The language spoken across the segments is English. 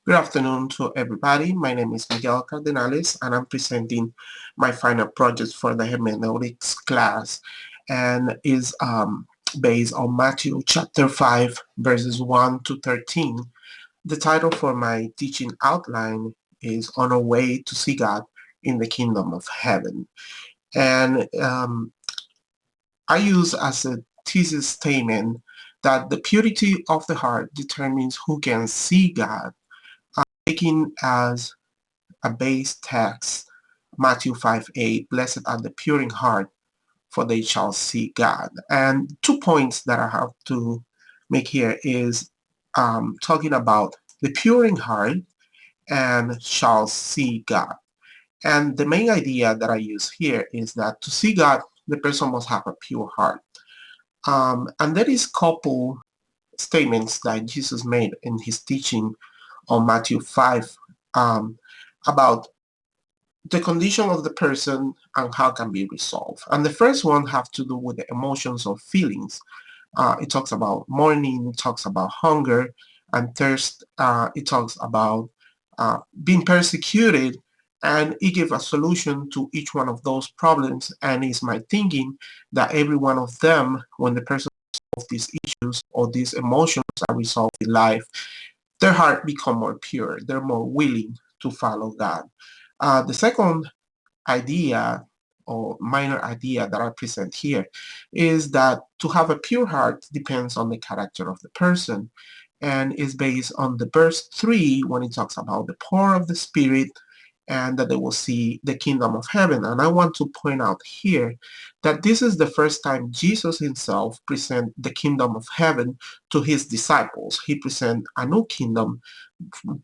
Good afternoon to everybody. My name is Miguel Cardenales and I'm presenting my final project for the hermeneutics class and is based on Matthew chapter 5 verses 1 to 13. The title for my teaching outline is On Our Way to See God in the Kingdom of Heaven. And I use as a thesis statement that the purity of the heart determines who can see God, taking as a base text, Matthew 5:8, blessed are the pure in heart, for they shall see God. And 2 points that I have to make here is talking about the pure in heart and shall see God. And the main idea that I use here is that to see God, the person must have a pure heart. And there is couple statements that Jesus made in his teaching on Matthew 5 about the condition of the person and how it can be resolved. And the first one have to do with the emotions or feelings. It talks about mourning, it talks about hunger and thirst. It talks about being persecuted, and it gives a solution to each one of those problems. And it's my thinking that every one of them, when the person solves these issues or these emotions are resolved in life, their heart become more pure. They're more willing to follow God. The second idea or minor idea that I present here is that to have a pure heart depends on the character of the person and is based on the verse 3 when it talks about the poor of the spirit and that they will see the kingdom of heaven. And I want to point out here that this is the first time Jesus himself present the kingdom of heaven to his disciples. He present a new kingdom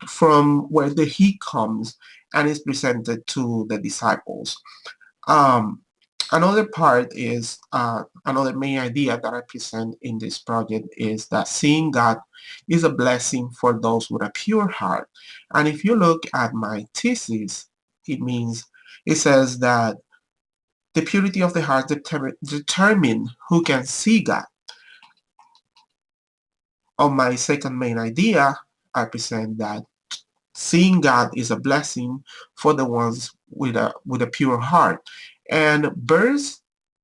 from where he comes and is presented to the disciples. Um, Another part is another main idea that I present in this project is that seeing God is a blessing for those with a pure heart. And if you look at my thesis, it says that the purity of the heart determine who can see God. On my second main idea, I present that seeing God is a blessing for the ones with a pure heart. And verse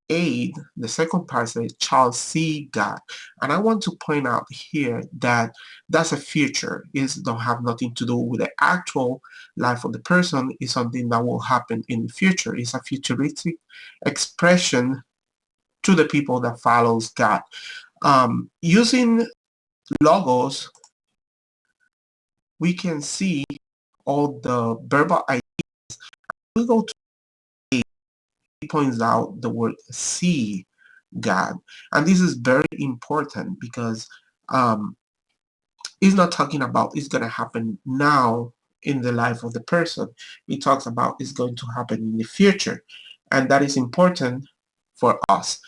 8, the second part says, shall see God. And I want to point out here that that's a future. It don't have nothing to do with the actual life of the person. It's something that will happen in the future. It's a futuristic expression to the people that follows God. Using logos, we can see all the verbal ideas. We go to he points out the word see God. And this is very important because he's not talking about it's going to happen now in the life of the person. He talks about it's going to happen in the future. And that is important for us.